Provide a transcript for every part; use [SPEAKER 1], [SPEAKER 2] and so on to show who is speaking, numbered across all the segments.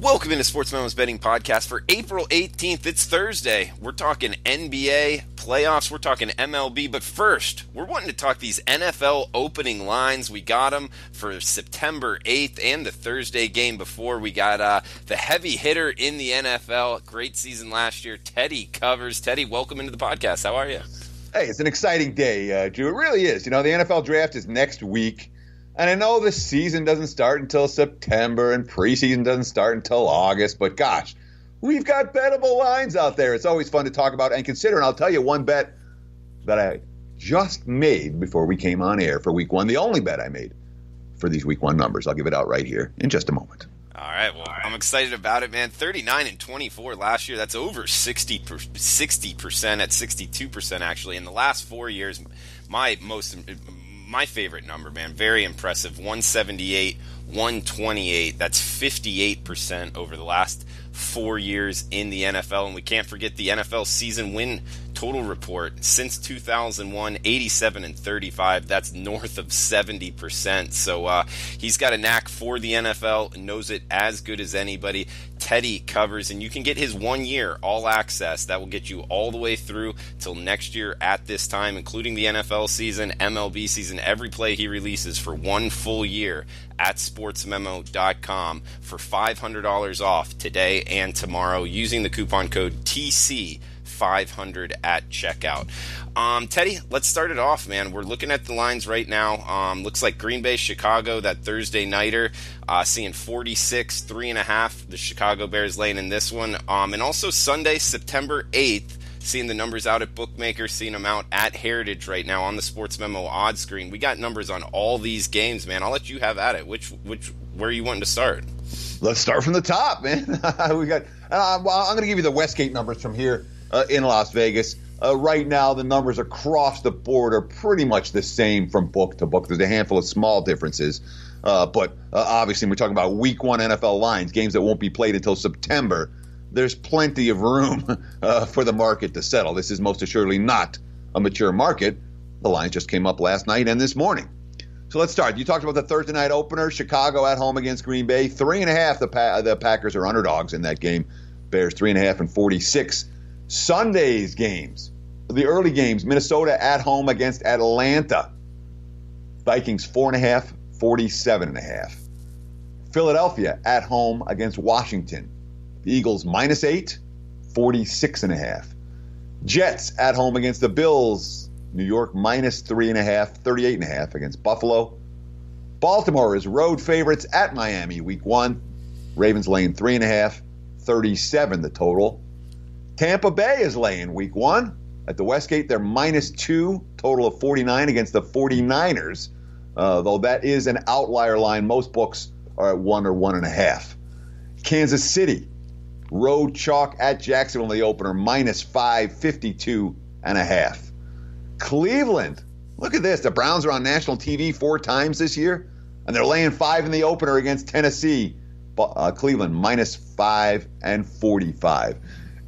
[SPEAKER 1] Welcome into Sportsmemo's betting podcast for April 18th. It's Thursday. We're talking NBA playoffs. We're talking MLB. But first, we're wanting to talk these NFL opening lines. We got them for September 8th and the Thursday game before. We got the heavy hitter in the NFL. Great season last year. Teddy covers. Teddy, welcome into the podcast. How are you?
[SPEAKER 2] Hey, it's an exciting day, Drew. It really is. You know, the NFL draft is next week. And I know the season doesn't start until September and preseason doesn't start until August, but gosh, we've got bettable lines out there. It's always fun to talk about and consider. And I'll tell you one bet that I just made before we came on air for week one, the only bet I made for these week one numbers. I'll give it out right here in just a moment.
[SPEAKER 1] All right, well, I'm excited about it, man. 39 and 24 last year. That's over 60% at 62% actually. In the last 4 years, my favorite number, man. Very impressive. 178, 128. That's 58% over the last 4 years in the NFL. And we can't forget the NFL season win total report. Since 2001, 87 and 35. That's north of 70%. So he's got a knack for the NFL, knows it as good as anybody. Teddy covers, and you can get his 1 year all access. That will get you all the way through till next year at this time, including the NFL season, MLB season, every play he releases for 1 full year at sportsmemo.com for $500 off today and tomorrow using the coupon code TC500 at checkout. Teddy, let's start it off, man. We're looking at the lines right now. Looks like Green Bay, Chicago, that Thursday nighter, seeing 46, 3.5. The Chicago Bears laying in this one. And also Sunday, September 8th, seeing the numbers out at Bookmakers, seeing them out at Heritage right now on the Sports Memo odds screen. We got numbers on all these games, man. I'll let you have at it. Where are you wanting to start?
[SPEAKER 2] Let's start from the top, man. We got. I'm going to give you the Westgate numbers from here in Las Vegas. Right now, the numbers across the board are pretty much the same from book to book. There's a handful of small differences. But obviously, we're talking about week one NFL lines, games that won't be played until September. There's plenty of room for the market to settle. This is most assuredly not a mature market. The lines just came up last night and this morning. So let's start. You talked about the Thursday night opener, Chicago at home against Green Bay. 3.5, the Packers are underdogs in that game. Bears 3.5 and 46. Sunday's games, the early games, Minnesota at home against Atlanta. Vikings 4.5, 47.5. Philadelphia at home against Washington. The Eagles -8, 46.5. Jets at home against the Bills. New York -3.5, 38.5 against Buffalo. Baltimore is road favorites at Miami week one. Ravens laying 3.5, 37 the total. Tampa Bay is laying week one. At the Westgate, they're -2, total of 49 against the 49ers. Though that is an outlier line. Most books are at 1 or 1.5. Kansas City, road chalk at Jacksonville in the opener, -5, 52.5. Cleveland, look at this. The Browns are on national TV 4 times this year, and they're laying 5 in the opener against Tennessee. Cleveland -5 and 45.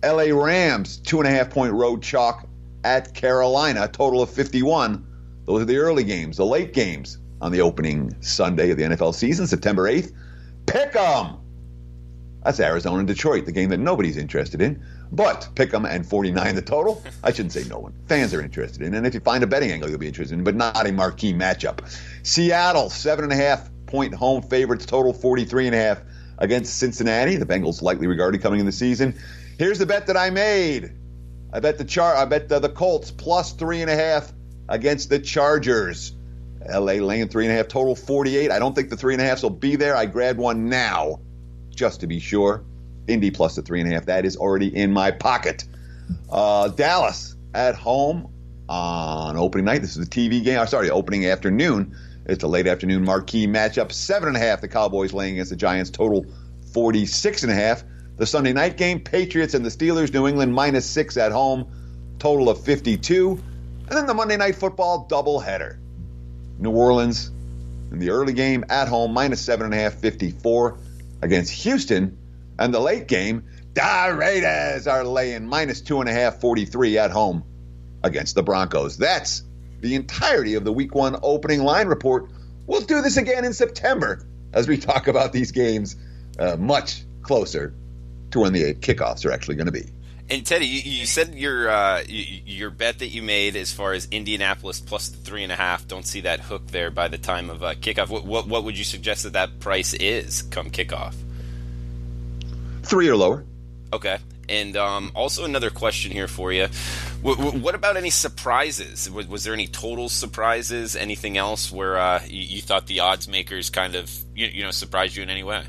[SPEAKER 2] LA Rams, 2.5-point road chalk at Carolina, total of 51. Those are the early games. The late games on the opening Sunday of the NFL season, September 8th. Pick 'em. That's Arizona and Detroit, the game that nobody's interested in. But pick 'em and 49 the total. I shouldn't say no one. Fans are interested in. And if you find a betting angle, you'll be interested in, but not a marquee matchup. Seattle, 7.5-point home favorites, total 43.5 against Cincinnati. The Bengals likely regarded coming in the season. Here's the bet that I made. I bet the Colts +3.5 against the Chargers. LA laying 3.5, total 48. I don't think the 3.5s will be there. I grabbed one now, just to be sure. Indy plus the 3.5. That is already in my pocket. Dallas at home on opening night. This is a TV game. Opening afternoon. It's a late afternoon marquee matchup. 7.5. The Cowboys laying against the Giants. Total 46.5. The Sunday night game, Patriots and the Steelers, New England -6 at home, total of 52. And then the Monday Night Football doubleheader. New Orleans in the early game at home, -7.5, 54 against Houston. And the late game, the Raiders are laying -2.5, 43 at home against the Broncos. That's the entirety of the Week 1 opening line report. We'll do this again in September as we talk about these games much closer to when the kickoffs are actually going to be.
[SPEAKER 1] And Teddy, you said your bet that you made as far as Indianapolis plus the 3.5. Don't see that hook there by the time of kickoff. What would you suggest that price is come kickoff?
[SPEAKER 2] 3 or lower.
[SPEAKER 1] Okay. And also another question here for you. What about any surprises? Was there any total surprises? Anything else where you thought the odds makers kind of surprised you in any way?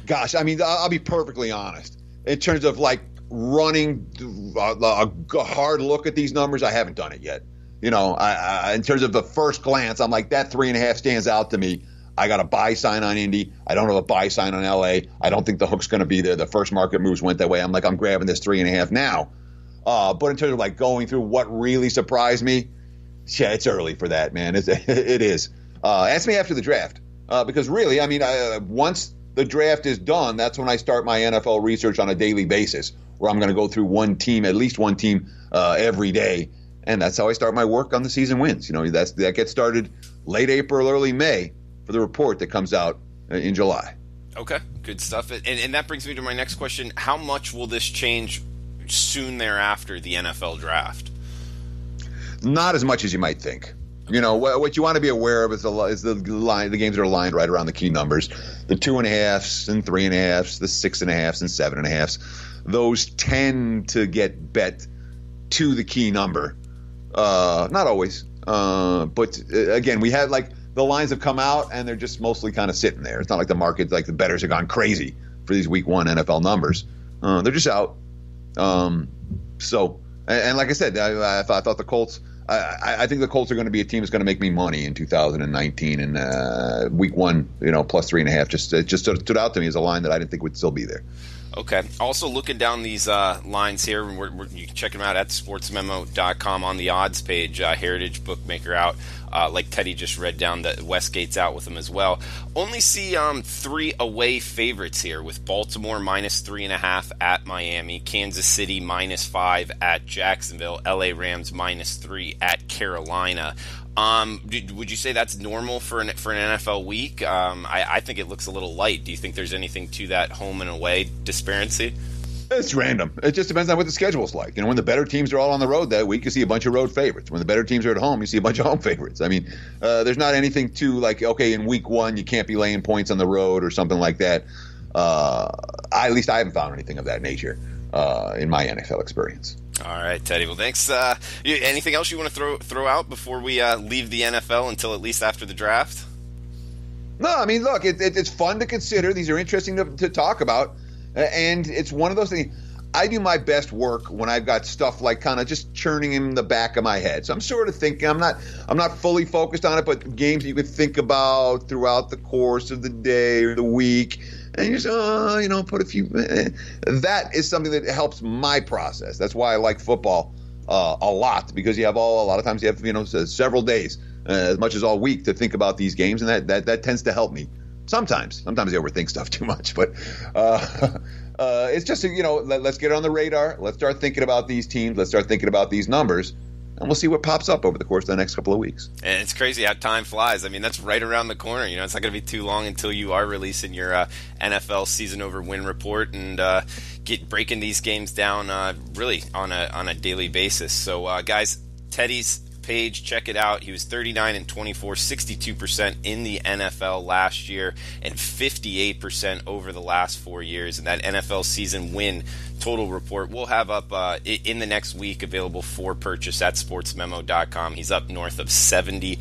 [SPEAKER 2] Gosh, I mean, I'll be perfectly honest. In terms of like running a hard look at these numbers, I haven't done it yet. In terms of the first glance, I'm like, that 3.5 stands out to me. I got a buy sign on Indy. I don't have a buy sign on LA. I don't think the hook's going to be there. The first market moves went that way. I'm like, I'm grabbing this 3.5 now. But in terms of like going through what really surprised me, yeah, it's early for that, man. It is. Ask me after the draft. Because really, I mean, once the draft is done, that's when I start my NFL research on a daily basis, where I'm going to go through at least one team every day. And that's how I start my work on the season wins. That gets started late April, early May for the report that comes out in July.
[SPEAKER 1] Okay, good stuff. And that brings me to my next question. How much will this change soon thereafter the NFL draft?
[SPEAKER 2] Not as much as you might think. What you want to be aware of is the line. The games are aligned right around the key numbers. The 2.5s and 3.5s, the 6.5s and 7.5s. Those tend to get bet to the key number. Not always, but again, we have like the lines have come out and they're just mostly kind of sitting there. It's not like the market, like the bettors have gone crazy for these week 1 NFL numbers. They're just out. So like I said, I thought the Colts. I think the Colts are going to be a team that's going to make me money in 2019. And week 1, plus 3.5 just stood out to me as a line that I didn't think would still be there.
[SPEAKER 1] Okay. Also, looking down these lines here, you can check them out at sportsmemo.com on the odds page. Heritage Bookmaker out. Like Teddy just read down, that Westgate's out with them as well. Only see 3 away favorites here, with Baltimore minus 3.5 at Miami, Kansas City minus 5 at Jacksonville, LA Rams minus 3 at Carolina. Would you say that's normal for an NFL week? I think it looks a little light. Do you think there's anything to that home and away disparity?
[SPEAKER 2] It's random. It just depends on what the schedule's like. When the better teams are all on the road that week, you see a bunch of road favorites. When the better teams are at home, you see a bunch of home favorites. I mean, there's not anything to like, okay, in week 1, you can't be laying points on the road or something like that. At least I haven't found anything of that nature in my NFL experience.
[SPEAKER 1] All right, Teddy. Well, thanks. Anything else you want to throw out before we leave the NFL until at least after the draft?
[SPEAKER 2] No, I mean, look, it's fun to consider. These are interesting to talk about. And it's one of those things. I do my best work when I've got stuff like kind of just churning in the back of my head. So I'm sort of thinking, I'm not fully focused on it, but games you could think about throughout the course of the day or the week. And you just, put a few. That is something that helps my process. That's why I like football a lot, because a lot of times you have, several days, as much as all week to think about these games. And that tends to help me. Sometimes I overthink stuff too much, but it's just, let's get it on the radar. Let's start thinking about these teams. Let's start thinking about these numbers, and we'll see what pops up over the course of the next couple of weeks.
[SPEAKER 1] And it's crazy how time flies. I mean, that's right around the corner. It's not going to be too long until you are releasing your NFL season over win report and breaking these games down really on a daily basis. So, guys, Teddy's page, check it out. He was 39-24, 62% in the NFL last year, and 58% over the last 4 years. And that NFL season win total report we'll have up in the next week, available for purchase at sportsmemo.com. He's up north of 70%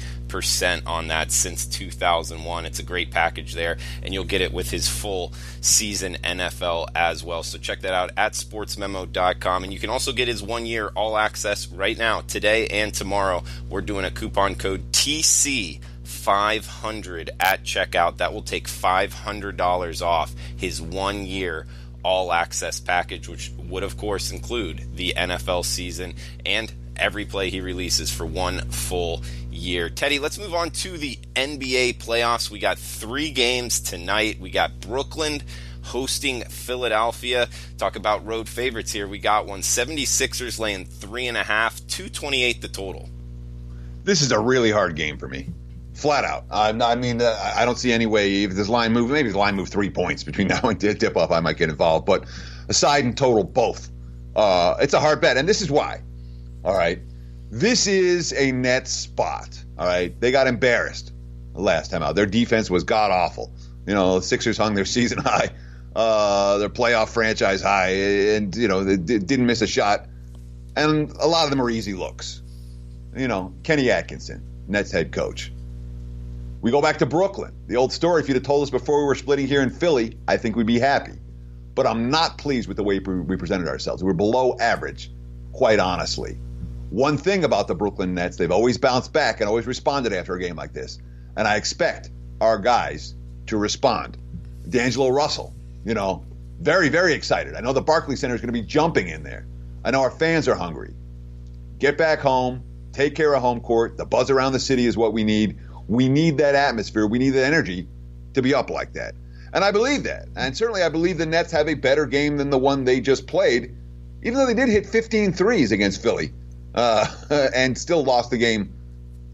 [SPEAKER 1] on that since 2001. It's a great package there, and you'll get it with his full season NFL as well. So check that out at sportsmemo.com. And you can also get his 1-year all access right now, today and tomorrow. We're doing a coupon code TC500 at checkout. That will take $500 off his 1-year all access package, which would of course include the NFL season and every play he releases for 1 full year. Teddy, let's move on to the NBA playoffs. We got 3 games tonight. We got Brooklyn hosting Philadelphia. Talk about road favorites here. We got one. 76ers laying 3.5, 228 the total.
[SPEAKER 2] This is a really hard game for me. Flat out. I don't see any way if this line move. Maybe the line move 3 points between now and tip off. I might get involved, but aside in total, both. It's a hard bet, and this is why. All right, this is a net spot. All right, they got embarrassed the last time out. Their defense was god awful. The Sixers hung their season high, their playoff franchise high, and they didn't miss a shot. And a lot of them are easy looks. Kenny Atkinson, Nets head coach. We go back to Brooklyn. The old story, if you'd have told us before we were splitting here in Philly, I think we'd be happy. But I'm not pleased with the way we presented ourselves. We're below average, quite honestly. One thing about the Brooklyn Nets, they've always bounced back and always responded after a game like this. And I expect our guys to respond. D'Angelo Russell, very, very excited. I know the Barclays Center is going to be jumping in there. I know our fans are hungry. Get back home, take care of home court. The buzz around the city is what we need. We need that atmosphere. We need the energy to be up like that. And I believe that. And certainly I believe the Nets have a better game than the one they just played, even though they did hit 15 threes against Philly and still lost the game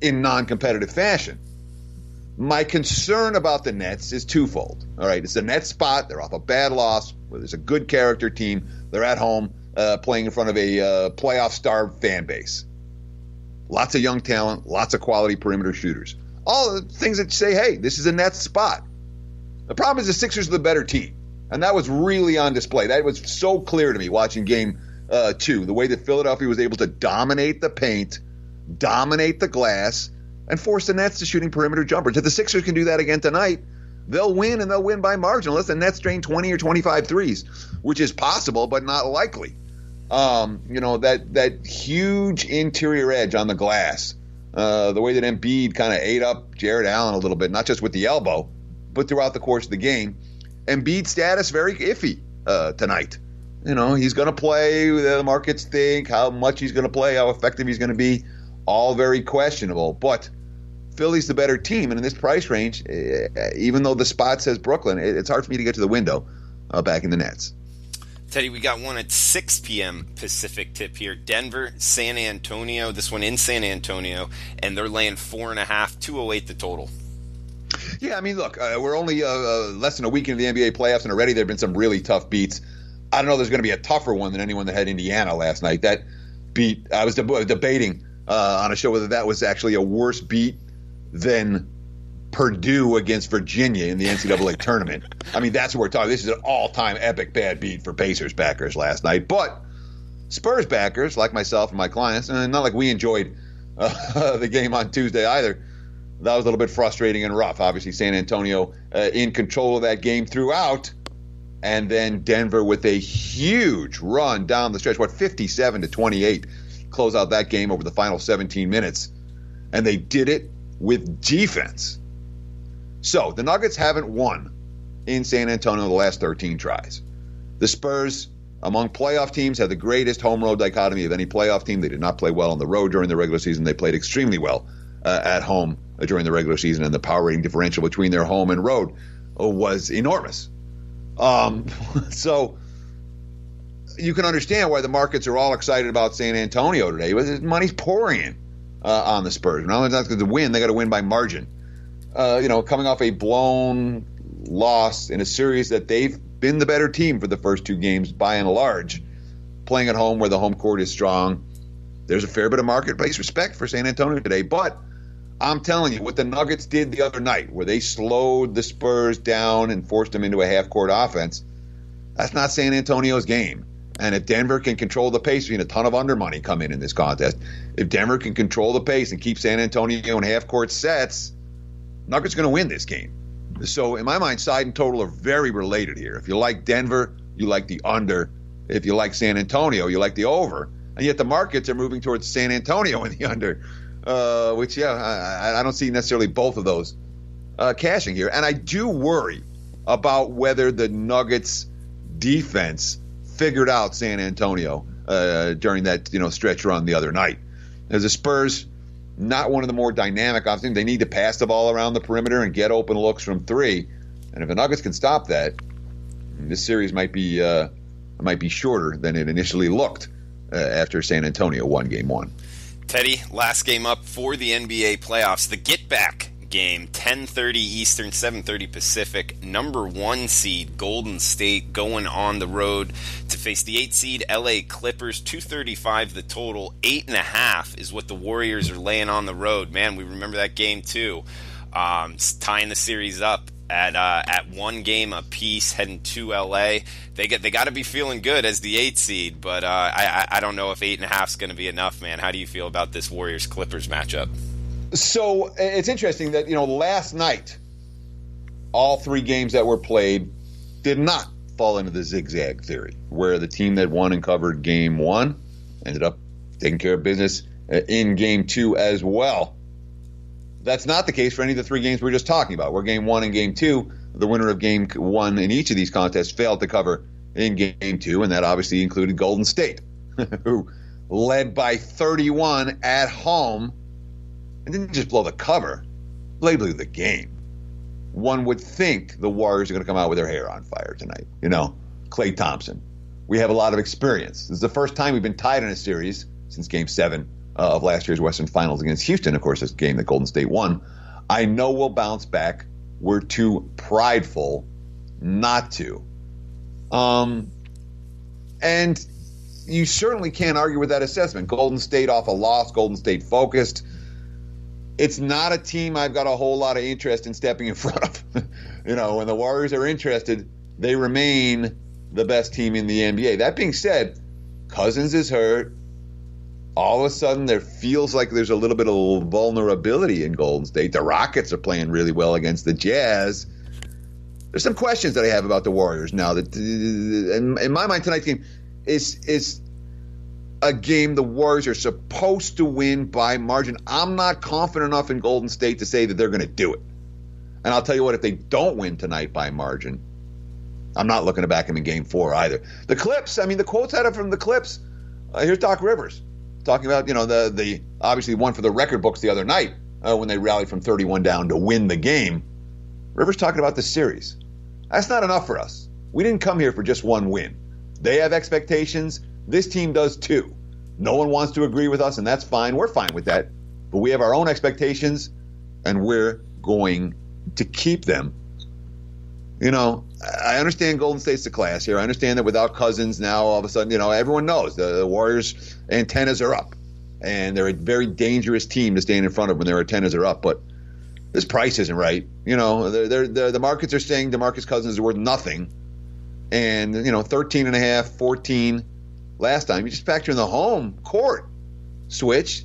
[SPEAKER 2] in non-competitive fashion. My concern about the Nets is twofold. All right, it's a net spot. They're off a bad loss where there's a good character team. They're at home playing in front of a playoff-starved fan base. Lots of young talent, lots of quality perimeter shooters. All the things that say, hey, this is a net spot. The problem is the Sixers are the better team. And that was really on display. That was so clear to me watching game 2. The way that Philadelphia was able to dominate the paint, dominate the glass, and force the Nets to shooting perimeter jumpers. If the Sixers can do that again tonight, they'll win, and they'll win by margin, unless the Nets drain 20 or 25 threes, which is possible but not likely. That huge interior edge on the glass, the way that Embiid kind of ate up Jared Allen a little bit, not just with the elbow, but throughout the course of the game. Embiid's status very iffy tonight. He's going to play. The markets think how much he's going to play, how effective he's going to be, all very questionable. But Philly's the better team, and in this price range, even though the spot says Brooklyn, it's hard for me to get to the window back in the Nets.
[SPEAKER 1] Teddy, we got one at 6 p.m. Pacific tip here. Denver, San Antonio. This one in San Antonio, and they're laying 4.5, 208 the total.
[SPEAKER 2] Yeah, look, we're only less than a week into the NBA playoffs, and already there have been some really tough beats. I don't know there's going to be a tougher one than anyone that had Indiana last night. That beat, I was debating on a show whether that was actually a worse beat than Purdue against Virginia in the NCAA tournament. That's what we're talking. This is an all-time epic bad beat for Pacers backers last night. But Spurs backers, like myself and my clients, and not like we enjoyed the game on Tuesday either. That was a little bit frustrating and rough. Obviously, San Antonio in control of that game throughout, and then Denver with a huge run down the stretch, 57-28, close out that game over the final 17 minutes. And they did it with defense. So the Nuggets haven't won in San Antonio the last 13 tries. The Spurs, among playoff teams, had the greatest home-road dichotomy of any playoff team. They did not play well on the road during the regular season. They played extremely well at home during the regular season, and the power rating differential between their home and road was enormous. So you can understand why the markets are all excited about San Antonio today. Money's pouring in on the Spurs. Not only not going to win, they got to win by margin. Coming off a blown loss in a series that they've been the better team for the first 2 games by and large, playing at home where the home court is strong. There's a fair bit of marketplace respect for San Antonio today. But I'm telling you, what the Nuggets did the other night, where they slowed the Spurs down and forced them into a half-court offense, that's not San Antonio's game. And if Denver can control the pace, we've seen a ton of under money come in this contest. If Denver can control the pace and keep San Antonio in half-court sets, Nuggets are going to win this game. So in my mind, side and total are very related here. If you like Denver, you like the under. If you like San Antonio, you like the over. And yet the markets are moving towards San Antonio in the under, which, I don't see necessarily both of those cashing here. And I do worry about whether the Nuggets defense figured out San Antonio during that stretch run the other night. As the Spurs, not one of the more dynamic offenses. They need to pass the ball around the perimeter and get open looks from 3. And if the Nuggets can stop that, this series might be shorter than it initially looked after San Antonio won Game 1.
[SPEAKER 1] Teddy, last game up for the NBA playoffs. The get back game, 10:30 Eastern, 7:30 Pacific. Number 1 seed Golden State going on the road to face the 8 seed LA Clippers. 235 the total. 8.5 is what the Warriors are laying on the road. Man, we remember that game too. Tying the series up at 1 game apiece, heading to LA. They got to be feeling good as the 8 seed, but I don't know if 8.5 is going to be enough, man. How do you feel about this Warriors Clippers matchup?
[SPEAKER 2] So it's interesting that last night, all 3 games that were played did not fall into the zigzag theory, where the team that won and covered game 1 ended up taking care of business in game 2 as well. That's not the case for any of the 3 games we were just talking about. Where game 1 and game 2, the winner of game 1 in each of these contests failed to cover in game 2, and that obviously included Golden State, who led by 31 at home and didn't just blow the cover, they blew the game. One would think the Warriors are going to come out with their hair on fire tonight. Klay Thompson. We have a lot of experience. This is the first time we've been tied in a series since game 7 of last year's Western Finals against Houston. Of course, this game that Golden State won. I know we'll bounce back. We're too prideful not to. And you certainly can't argue with that assessment. Golden State off a loss, Golden State focused. It's not a team I've got a whole lot of interest in stepping in front of. When the Warriors are interested, they remain the best team in the NBA. That being said, Cousins is hurt. All of a sudden, there feels like there's a little bit of vulnerability in Golden State. The Rockets are playing really well against the Jazz. There's some questions that I have about the Warriors now. That, in my mind, tonight's game is a game the Warriors are supposed to win by margin. I'm not confident enough in Golden State to say that they're going to do it. And I'll tell you what, if they don't win tonight by margin, I'm not looking to back them in game 4 either. The Clips, the quotes out of from the Clips. Here's Doc Rivers talking about, the obviously one for the record books the other night when they rallied from 31 down to win the game. Rivers talking about the series. That's not enough for us. We didn't come here for just one win. They have expectations. This team does too. No one wants to agree with us, and that's fine. We're fine with that. But we have our own expectations, and we're going to keep them. I understand Golden State's the class here. I understand that without Cousins now, all of a sudden, everyone knows the Warriors' antennas are up. And they're a very dangerous team to stand in front of when their antennas are up. But this price isn't right. The markets are saying DeMarcus Cousins is worth nothing. And, 13.5, 14 last time. You just factor in the home court switch.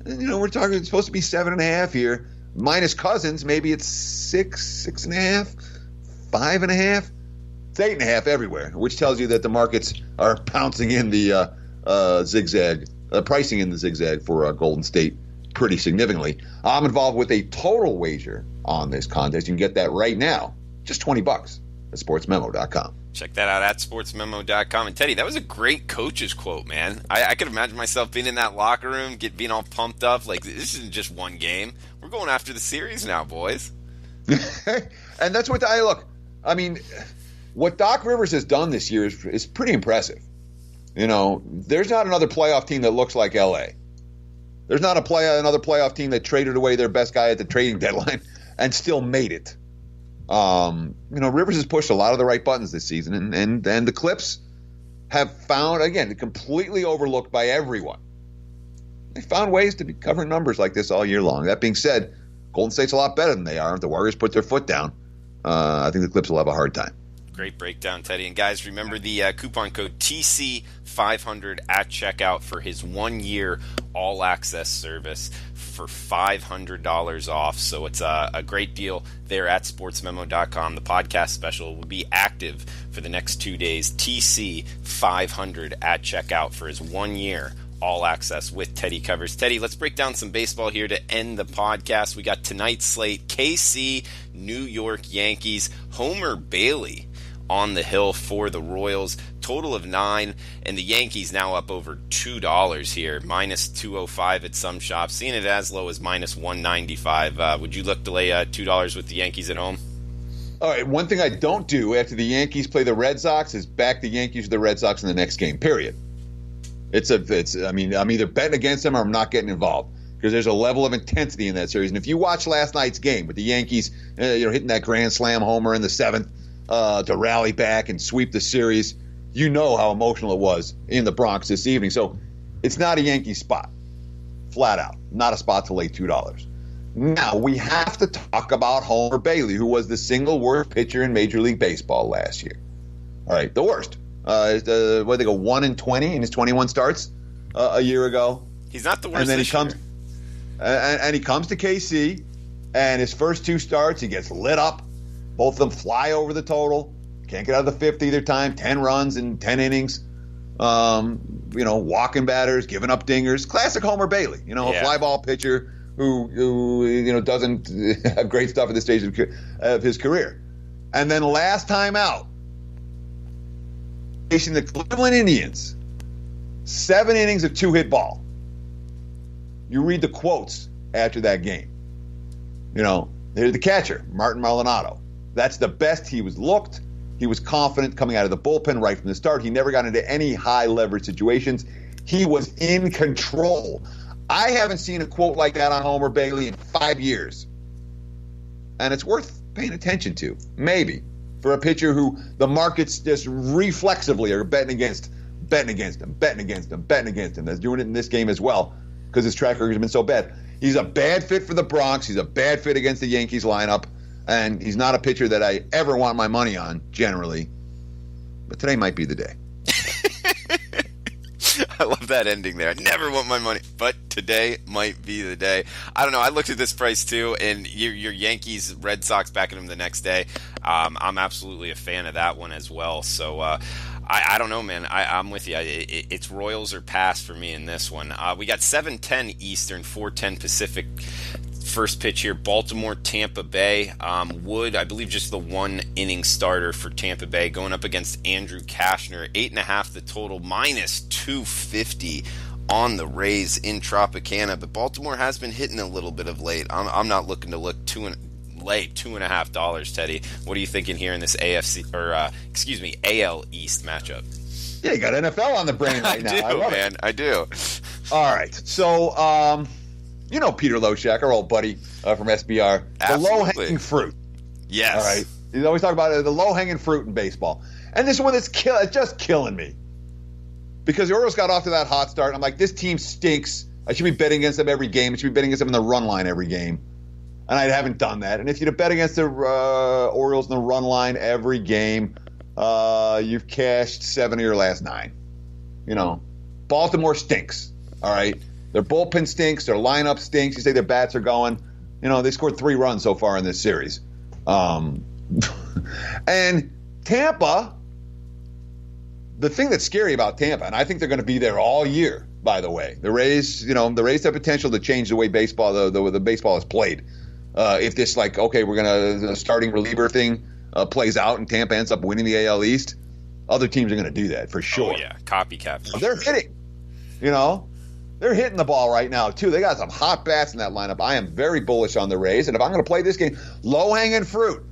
[SPEAKER 2] And, we're talking, it's supposed to be 7.5 here. Minus Cousins, maybe it's 6.5. 5.5, it's 8.5 everywhere, which tells you that the markets are pouncing in the zigzag, pricing in the zigzag for Golden State pretty significantly. I'm involved with a total wager on this contest. You can get that right now, just $20 at sportsmemo.com.
[SPEAKER 1] Check that out at sportsmemo.com. And Teddy, that was a great coach's quote, man. I could imagine myself being in that locker room, being all pumped up. Like, this isn't just one game. We're going after the series now, boys.
[SPEAKER 2] And that's what look. What Doc Rivers has done this year is pretty impressive. There's not another playoff team that looks like LA. There's not another playoff team that traded away their best guy at the trading deadline and still made it. Rivers has pushed a lot of the right buttons this season, and the Clips have found, again, completely overlooked by everyone. They found ways to be covering numbers like this all year long. That being said, Golden State's a lot better than they are. If the Warriors put their foot down, I think the Clips will have a hard time.
[SPEAKER 1] Great breakdown, Teddy. And guys, remember the coupon code TC500 at checkout for his 1-year all-access service for $500 off. So it's a great deal there at sportsmemo.com. The podcast special will be active for the next 2 days. TC500 at checkout for his 1-year all access with Teddy Covers. Teddy, let's break down some baseball here to end the podcast. We got tonight's slate, KC, New York Yankees, Homer Bailey on the hill for the Royals, total of 9, and the Yankees now up over $2 here, minus 205 at some shops, seeing it as low as minus 195. Would you look to lay $2 with the Yankees at home?
[SPEAKER 2] All right, one thing I don't do after the Yankees play the Red Sox is back the Yankees or the Red Sox in the next game, period. I'm either betting against them or I'm not getting involved. because there's a level of intensity in that series. And if you watch last night's game with the Yankees, hitting that grand slam homer in the seventh to rally back and sweep the series, you know how emotional it was in the Bronx this evening. So it's not a Yankee spot, flat out. Not a spot to lay $2. Now, we have to talk about Homer Bailey, who was the single worst pitcher in Major League Baseball last year. All right, the worst. They go 1-20 in his 21 starts a year ago.
[SPEAKER 1] He's not the worst.
[SPEAKER 2] And then
[SPEAKER 1] he
[SPEAKER 2] comes to KC, and his first two starts, he gets lit up. Both of them fly over the total. Can't get out of the fifth either time. 10 runs in 10 innings. Walking batters, giving up dingers. Classic Homer Bailey. A fly ball pitcher who doesn't have great stuff at this stage of his career. And then last time out, facing the Cleveland Indians, 7 innings of 2-hit ball. You read the quotes after that game. There's the catcher, Martin Maldonado. That's the best he was looked. He was confident coming out of the bullpen right from the start. He never got into any high leverage situations. He was in control. I haven't seen a quote like that on Homer Bailey in 5 years. And it's worth paying attention to, maybe, for a pitcher who the markets just reflexively are betting against him. They're doing it in this game as well because his track record has been so bad. He's a bad fit for the Bronx. He's a bad fit against the Yankees lineup. And he's not a pitcher that I ever want my money on, generally. But today might be the day.
[SPEAKER 1] I love that ending there. I never want my money, but today might be the day. I don't know. I looked at this price too, and your Yankees, Red Sox backing them the next day. I'm absolutely a fan of that one as well. So I don't know, man. I'm with you. It's Royals or pass for me in this one. We got 7:10 Eastern, 4:10 Pacific. First pitch here, Baltimore, Tampa Bay. Wood, I believe, just the 1 inning starter for Tampa Bay, going up against Andrew Cashner. 8.5 the total, minus 250 on the Rays in Tropicana. But Baltimore has been hitting a little bit of late. I'm not looking to lay $2.50, Teddy. What are you thinking here in this AL East matchup?
[SPEAKER 2] Yeah, you got NFL on the brain right now.
[SPEAKER 1] I do.
[SPEAKER 2] All right, so Peter Loshak, our old buddy from SBR.
[SPEAKER 1] Absolutely.
[SPEAKER 2] The low-hanging fruit.
[SPEAKER 1] Yes.
[SPEAKER 2] All right. He's always talking about the low-hanging fruit in baseball. And this one that's just killing me. Because the Orioles got off to that hot start. And I'm like, this team stinks. I should be betting against them every game. I should be betting against them in the run line every game. And I haven't done that. And if you'd have bet against the Orioles in the run line every game, you've cashed 7 of your last 9. Baltimore stinks. All right. Their bullpen stinks. Their lineup stinks. You say their bats are going. They scored 3 runs so far in this series. And Tampa, the thing that's scary about Tampa, and I think they're going to be there all year, by the way. The Rays have potential to change the way baseball, the baseball is played. If this, the starting reliever thing plays out and Tampa ends up winning the AL East, other teams are going to do that for sure.
[SPEAKER 1] Oh, yeah. Copycat.
[SPEAKER 2] They're hitting, They're hitting the ball right now, too. They got some hot bats in that lineup. I am very bullish on the Rays. And if I'm going to play this game, low-hanging fruit.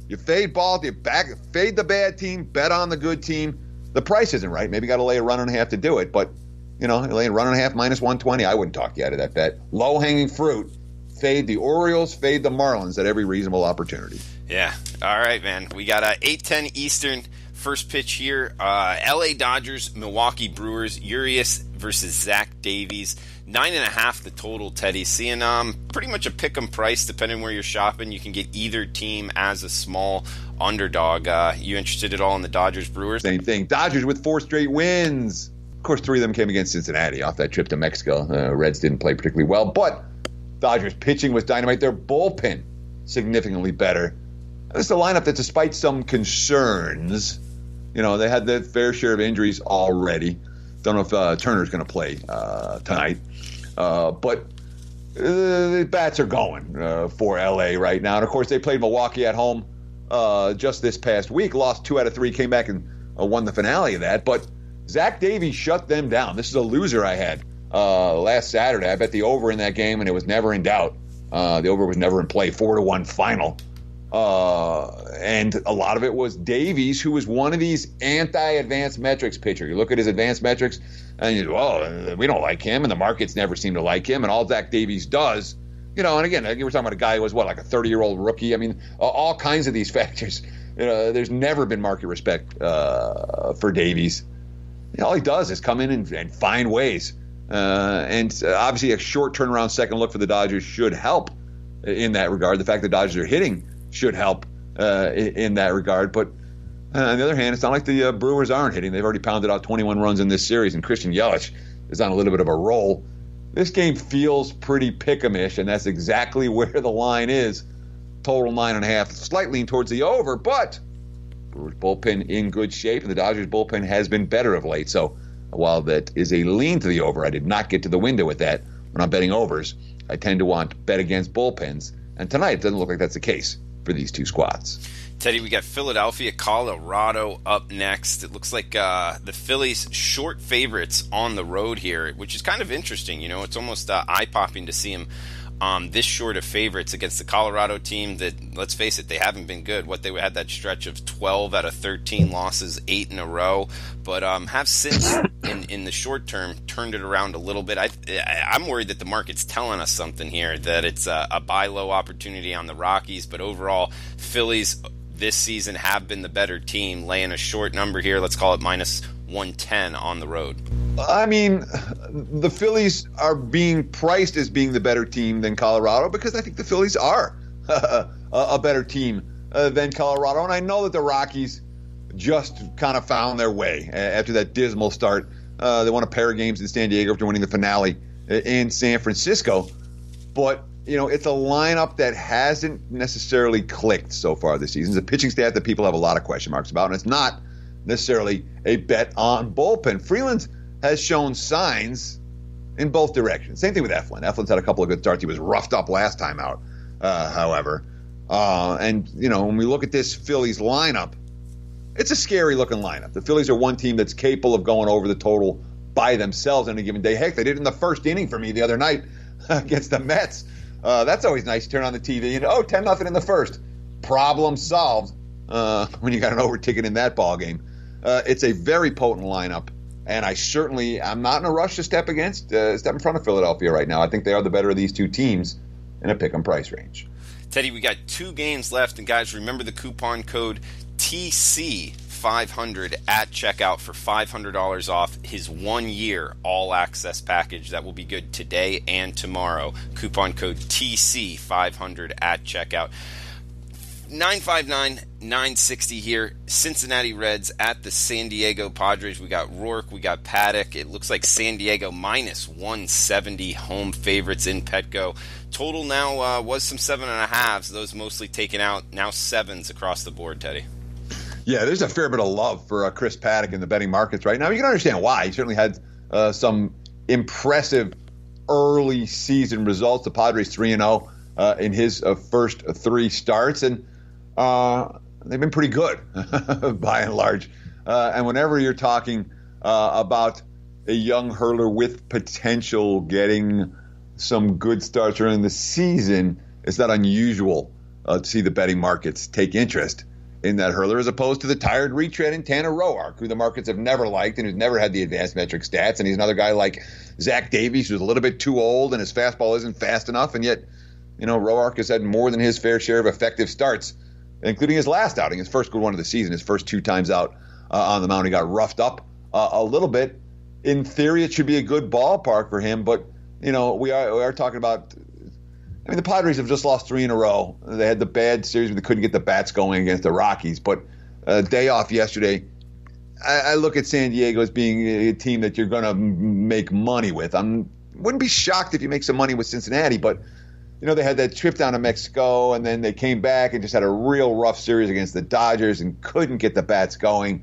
[SPEAKER 2] You fade ball, fade the bad team, bet on the good team. The price isn't right. Maybe you got to lay a run and a half to do it. But, lay a run and a half minus 120. I wouldn't talk you out of that bet. Low-hanging fruit. Fade the Orioles, fade the Marlins at every reasonable opportunity.
[SPEAKER 1] Yeah. All right, man. We got 8:10 Eastern. First pitch here, LA Dodgers, Milwaukee Brewers, Urias versus Zach Davies. 9.5 the total, Teddy. Seeing pretty much a pick-em price depending where you're shopping. You can get either team as a small underdog. You interested at all in the Dodgers Brewers?
[SPEAKER 2] Same thing. Dodgers with 4 straight wins. Of course, 3 of them came against Cincinnati off that trip to Mexico. Reds didn't play particularly well, but Dodgers pitching was dynamite. Their bullpen significantly better. This is a lineup that, despite some concerns, they had their fair share of injuries already. Don't know if Turner's going to play tonight. But the bats are going for L.A. right now. And, of course, they played Milwaukee at home just this past week. Lost 2 out of 3, came back and won the finale of that. But Zach Davies shut them down. This is a loser I had last Saturday. I bet the over in that game, and it was never in doubt. The over was never in play. 4-1 final. And a lot of it was Davies, who was one of these anti-advanced metrics pitcher. You look at his advanced metrics, and you go, well, we don't like him, and the markets never seem to like him, and all Zach Davies does, and again, you were talking about a guy who was, like a 30-year-old rookie. I mean, all kinds of these factors. There's never been market respect for Davies. All he does is come in and find ways. And obviously a short turnaround second look for the Dodgers should help in that regard. The fact the Dodgers are hitting should help in that regard. But on the other hand, it's not like the Brewers aren't hitting. They've already pounded out 21 runs in this series, and Christian Yelich is on a little bit of a roll. This game feels pretty pick-em-ish, and that's exactly where the line is. Total 9.5, slight lean towards the over, but Brewers bullpen in good shape, and the Dodgers bullpen has been better of late. So while that is a lean to the over, I did not get to the window with that. When I'm betting overs, I tend to want bet against bullpens, and tonight it doesn't look like that's the case for these two squads.
[SPEAKER 1] Teddy, we got Philadelphia, Colorado up next. It looks like the Phillies short favorites on the road here, which is kind of interesting. It's almost eye-popping to see them this short of favorites against the Colorado team that, let's face it, they haven't been good. They had that stretch of 12 out of 13 losses, 8 in a row, but have since, in the short term, turned it around a little bit. I'm worried that the market's telling us something here, that it's a buy low opportunity on the Rockies, but overall, Phillies this season have been the better team, laying a short number here. Let's call it minus 110 on the road.
[SPEAKER 2] I mean, the Phillies are being priced as being the better team than Colorado because I think the Phillies are a better team than Colorado. And I know that the Rockies just kind of found their way after that dismal start. They won a pair of games in San Diego after winning the finale in San Francisco. But it's a lineup that hasn't necessarily clicked so far this season. It's a pitching staff that people have a lot of question marks about, and it's not necessarily a bet on bullpen. Freeland has shown signs in both directions. Same thing with Eflin. Eflin's had a couple of good starts. He was roughed up last time out, however. And when we look at this Phillies lineup, it's a scary-looking lineup. The Phillies are one team that's capable of going over the total by themselves on a given day. Heck, they did it in the first inning for me the other night against the Mets. That's always nice. You turn on the TV and 10-0 in the first. Problem solved when you got an over ticket in that ball game. It's a very potent lineup, and I'm not in a rush to step in front of Philadelphia right now. I think they are the better of these two teams in a pick-em price range.
[SPEAKER 1] Teddy, we got 2 games left, and guys, remember the coupon code TC500 at checkout for $500 off his 1-year all-access package. That will be good today and tomorrow. Coupon code TC500 at checkout. 959-960 here. Cincinnati Reds at the San Diego Padres. We got Rourke, we got Paddock. It looks like San Diego minus 170 home favorites in Petco. Total now was some 7.5s. Those mostly taken out. Now 7s across the board, Teddy.
[SPEAKER 2] Yeah, there's a fair bit of love for Chris Paddock in the betting markets right now. You can understand why. He certainly had some impressive early season results. The Padres 3-0 in his first 3 starts, and they've been pretty good by and large. And whenever you're talking about a young hurler with potential getting some good starts early in the season, it's not unusual to see the betting markets take interest in that hurler, as opposed to the tired retread in Tanner Roark, who the markets have never liked and who's never had the advanced metric stats. And he's another guy like Zach Davies, who's a little bit too old and his fastball isn't fast enough. And yet, Roark has had more than his fair share of effective starts, including his last outing, his first good one of the season, his first 2 times out on the mound. He got roughed up a little bit. In theory, it should be a good ballpark for him, but, we are talking about. The Padres have just lost 3 in a row. They had the bad series where they couldn't get the bats going against the Rockies. But day off yesterday, I look at San Diego as being a team that you're going to make money with. I wouldn't be shocked if you make some money with Cincinnati, but they had that trip down to Mexico, and then they came back and just had a real rough series against the Dodgers and couldn't get the bats going.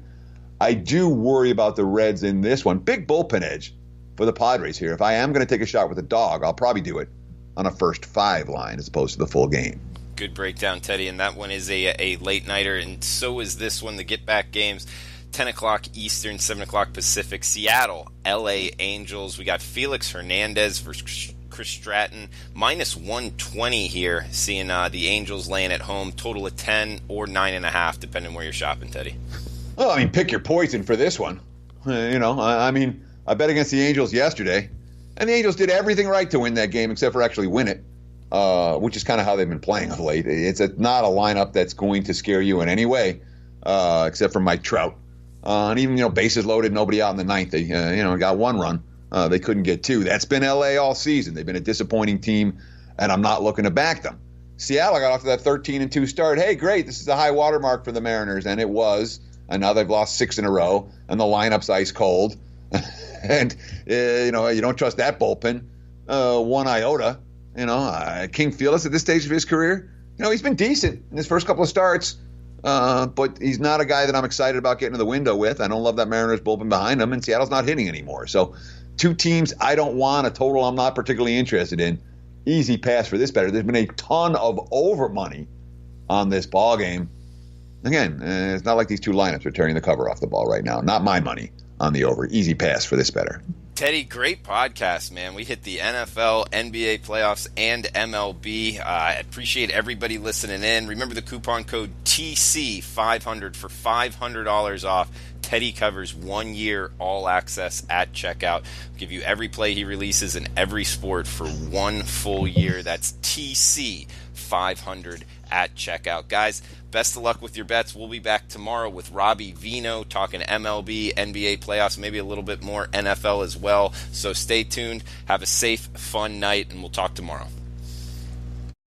[SPEAKER 2] I do worry about the Reds in this one. Big bullpen edge for the Padres here. If I am going to take a shot with a dog, I'll probably do it on a first 5 line as opposed to the full game.
[SPEAKER 1] Good breakdown, Teddy, and that one is a late nighter, and so is this one. The get back games, 10 o'clock Eastern, 7 o'clock Pacific. Seattle, LA Angels. We got Felix Hernandez versus Chris Stratton, minus 120 here, seeing the Angels laying at home, total of 10 or 9.5, depending where you're shopping, Teddy.
[SPEAKER 2] Well, I mean, pick your poison for this one. I mean, I bet against the Angels yesterday, and the Angels did everything right to win that game except for actually win it, which is kind of how they've been playing of late. It's not a lineup that's going to scare you in any way, except for Mike Trout. And even, bases loaded, nobody out in the ninth. They, got one run. They couldn't get two. That's been L.A. all season. They've been a disappointing team, and I'm not looking to back them. Seattle got off to that 13-2 start. Hey, great, this is a high water mark for the Mariners, and it was. And now they've lost 6 in a row, and the lineup's ice cold. And, you don't trust that bullpen one iota. King Felix at this stage of his career, he's been decent in his first couple of starts. But he's not a guy that I'm excited about getting to the window with. I don't love that Mariners bullpen behind him, and Seattle's not hitting anymore. So 2 teams I don't want, a total I'm not particularly interested in. Easy pass for this better. There's been a ton of over money on this ball game. Again, it's not like these 2 lineups are tearing the cover off the ball right now. Not my money on the over. Easy pass for this better.
[SPEAKER 1] Teddy, great podcast, man. We hit the NFL, NBA playoffs, and MLB. I appreciate everybody listening in. Remember the coupon code TC500 for $500 off. Teddy covers 1 year all access at checkout. We'll give you every play he releases in every sport for 1 full year. That's TC500 at checkout. Guys, best of luck with your bets. We'll be back tomorrow with Robbie Vino talking MLB, NBA playoffs, maybe a little bit more NFL as well. So stay tuned. Have a safe, fun night, and we'll talk tomorrow.